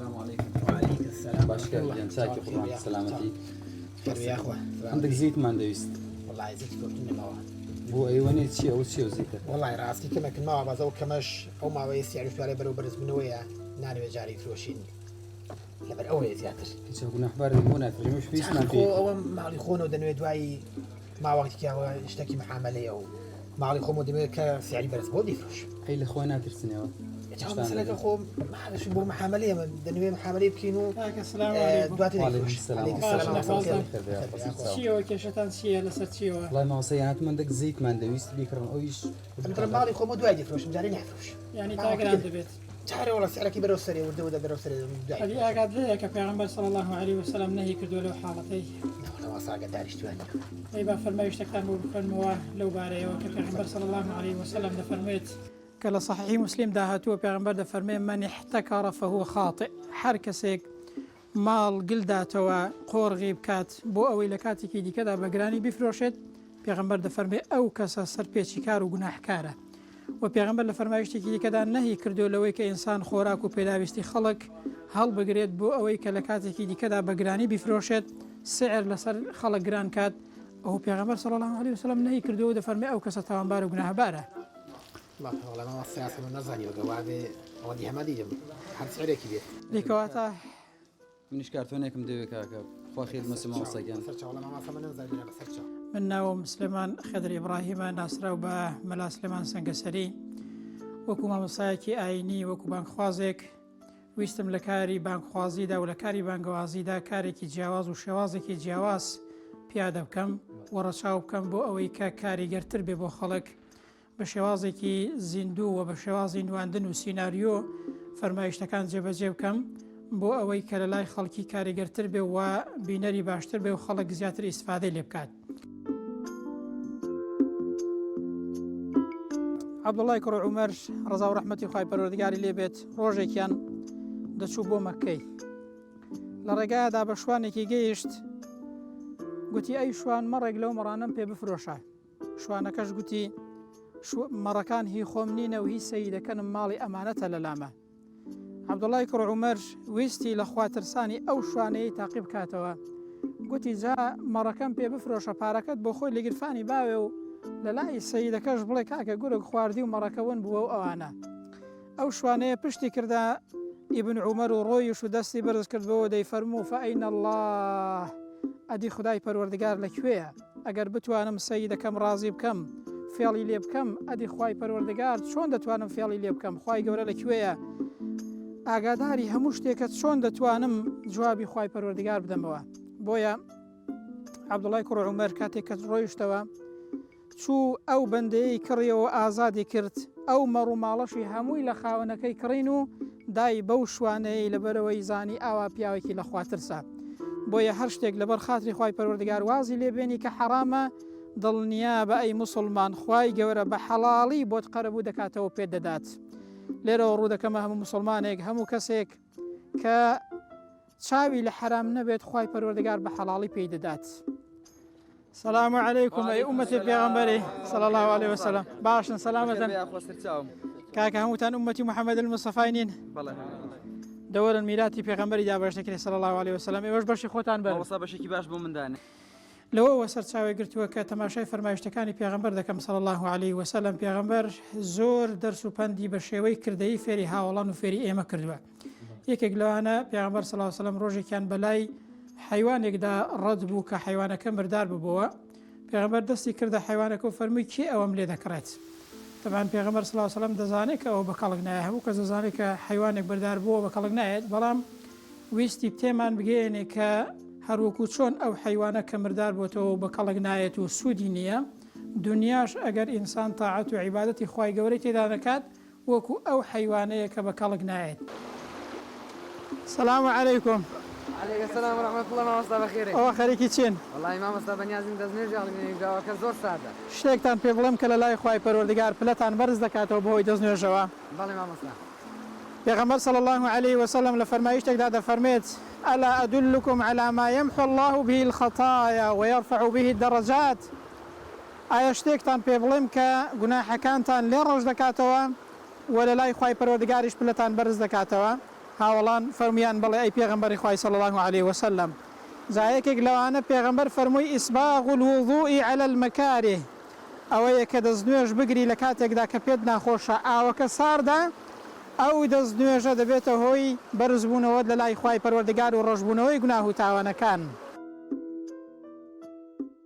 السلام عليكم. وعليكم السلام. باشكر جان ساكي قربان سلامتي. خير يا اخوة. عندك زيت ما دويست؟ والله زيت كنا ما بو ايواني شيء او شيء زيت. والله راسي كما كنا ما بزو كمش او ما ويس يعني شوارع برو برز من ويا ناني وجاري فروشين. لبر اول زيادة. ايش قلنا اخبار هنا ترجمش في اسمه في. او ما علي خونه ودنوي دواي ما وقت كي اشتكي محامله او ما علي خونه ودنوي كسعر برز بودي فروش. اي الاخوانات ترسنيوا. مثلا اخو ما شو بو محامله من دنوي محامله بكينو. السلام عليكم. وعليكم السلام. شيء وكشتان شيء لست شيء. والله ما وصيانات من دك زيت ما دويست بيكرم اويش. مثلا ما علي خونه دواي فروش مجاري نفروش. يعني تاجر عند البيت. شهر والله سعره كبير وسري ودوده بروسري. هذه أقعد ذيك كبيغمبر صلى الله عليه وسلم نهي كردوا له حالتي. لا ما صار قدار اشتواني. أيضا فرما يشتكى فرموا لو باري وكبيغمبر صلى الله عليه وسلم دفرميت كلا صحيح مسلم داهتو بيغمبر دفرمي من احتكر فهو خاطئ حركسك مال قلداتوا قورغي بكات بو أوي لكاتي دي كذا بقراني بفروشت بيغمبر دفرمي أو كسا سر بيشكار وجناح كاره وبيغمبر لفرمایشتێکی کەدا نەهی کردو لەوەی کە ئینسان خۆراک و پێداویستی خەڵک هەڵبگرێت بۆ ئەوەی کە لە کاتێکی دیکەدا بەگرانی بیفرۆشێت سعر لەسەر خەڵک گران کات ئەو پێغەمبەر صلی الله عليه وسلم نەهی کردو و دەفەرمێ ئەو کەسە تاوانبار و گوناهبارە. والله ما السياسة من نزاني وقواعد ودي همدي حد سعرك بيه. دیکەواتە منش كارتونيكم دويك هكا خو خير مسلم وصيان. من ناوم سليمان خضر إبراهيم ناصر وبا ملا سليمان سنگسري وكو مامۆستایەکی ئاینی وەکو بانکخوازێک ویستم لە کاری بانکخوازیدا و لە کاری بانگەوازیدا کارێکی جیاواز و شێوازێکی جیاواز پیادە بکەم و ڕەچاو بکەم بۆ ئەوەی کە کاریگەرتر بێ بۆ خەڵک بە شێوازێکی زیندوو و بە شێوازی نواندن و سیناریۆ فەرمایشتەکان جێبەجێ بکەم بۆ ئەوەی کە لە لای خەڵکی کاریگەرتر بێ و بینەری باشتر بێ و خەڵک زیاتر ئیسفادەی لێ بکات. عەبدوڵڵای کوڕ عومەر ڕەزا و ڕەحمەتی خوای پەروەردگاری لێ بێت ڕۆژێکیان دەچوو بۆ مەککەی لە ڕێگایەدا بە شوانێکی گەیشت گوتی ئەی شوان مەڕێک لەو مەڕانەم پێ بفرۆشە شوانەکەش گوتی مەڕەکان هی خۆم نینە و هی سەیدەکەنم ماڵی ئەمانەتە لە لامە. عەبدوڵڵای کوڕ عومەر ویستی لە خواترسانی ئەو شوانەیە تاقی بکاتەوە گوتی جا مەڕەکەم پێ بفرۆشە پارەکەت بۆ خۆی لە گرفانی باوێ و لە لای سەیدەکەش بڵێ کاکە گورگ خواردی و مەڕەکەون بووە و ئەوانە. ئەو شوانەیە پشتی کردا ئیبن عومەر و ڕۆیش و دەستی بەرز کردبەوە دەیفەرموو فەئەین الله ئەدی خدای پەروەردگار لەکوێیە ئەگەر بتوانم سەیدەکەم ڕازی بکەم فێڵی لێ بکەم ئەدی خوای پەروەردگار چۆن دەتوانم فێڵی لێ بکەم خوای گەورە لەکوێیە ئاگاداری هەموو شتێکت چۆن دەتوانم جوابی خوای پەروەردگار بدەمەوە. بۆیە عەبدوڵڵای کوڕ عومەر کاتێک کە ڕۆیشتەوە چوو ئەو بەندەیەی کڕیەوە ئازادی کرد ئەو مەڕ و ماڵەشی هەمووی لە خاوەنەکەی کڕین و دای بەو شوانەیە لەبەرەوەی زانی ئاوا پیاوێکی لە خواترسە. بۆیە هەر شتێک لەبەر خاتری خوای پەروەردگار وازی لێبێنی کە حەرامە دڵنیا بە ئەی موسڵمان خوای گەورە بە حەڵاڵی بۆت قەرەبوو دەکاتەوە پێ دەدات. لێرەوە ڕوو دەکەمە هەموو مسلمانێک هەموو کەسێک کە چاوی لە حرام نەبێت خوای پەروەردگار بە حەڵاڵی پێی دەدات. السلام عليكم أي أمة البيغمبري صلى الله عليه وسلم باشن سلامة كاكا هموتان أمتي محمد المصطفى دور الميلاتي بيغمبري دا باش نكري صلى الله عليه وسلم إيش باش خوتان بر وصا باش كي باش بومن داني لو وسر تساوي قلت وك تماشای فرمایشتەکانی پێغەمبەر دەکەم صلى الله عليه وسلم پێغەمبەر زۆر دەرس و پەندی بە شێوەی کردەی فێری هاوڵان و فێری ئێمە کردووە. یەکێک لەوانە پێغەمبەر صلى الله عليه وسلم ڕۆژێکیان بەلای حیوانێکدا ڕەت بوو کە حیوانەکە مردار ببووە پێغەمبەر دەستی کردە حیوانەکە و فەرمووی کێ ئەوەم لێ دەکڕێت. طبعاً پێغەمبەر صلى الله عليه وسلم دەزانێت کە ئەوە بە کەڵک نایە هەموو کەس دەزانێت کە حیوانێک بردار بووە بە کەڵک نایێت بەڵام ویستی تێمان بگەێنێ کە هەروەکو چۆن ئەو حیوانە کە مردار بۆتەوە بە کەڵک نایێت و سوودی نییە دنیاش ئەگەر ئینسان تاعەت و عیبادەتی خوای گەورەی تێدا دەکات وەکو ئەو حیوانەیە کە بە کەڵک نایێت. السلام عليكم. عليك السلام ورحمة الله وبركاته بخير. أو خيرك تشين. والله ما مستوى بنيازم دزنير جال من جوا كزور سادة. شتێکتان پێ بڵێم کە لە لای خوای پەروەردگار پلەتان بەرز دەکاتەوە بەهۆی دەستنوێژەوە. بەڵێ ما مستوى. پێغەمبەر صلى الله عليه وسلم لە فەرمایشتێکدا دەفەرمێت ألا أدلكم على ما يمحو الله به الخطايا ويرفع به الدرجات. ئایا شتێکتان پێ بڵێم کە گوناحەکانتان لێ ڕۆژ دەکاتەوە و لە لای خوای پەروەردگاریش پلەتان بەرز دەکاتەوە. هاوڵان فەرمیان بڵێ ئەی پێغەمبەری خوای صلی الله عليه وسلم جایەکێک لەوانە پێغەمبەر فەرمووی ئیسباغ الوضوء على المەکاره ئەوەیە کە دەستنوێژ بگری لە کاتێکدا کە پێت ناخۆشە ئاوەکە ساردا ئەو دەستنوێژە دەبێتە هۆی بەرزبوونەوە لە لای خوای پەروەردگار و ڕۆژبوونەوەی گوناه و تاوانەکان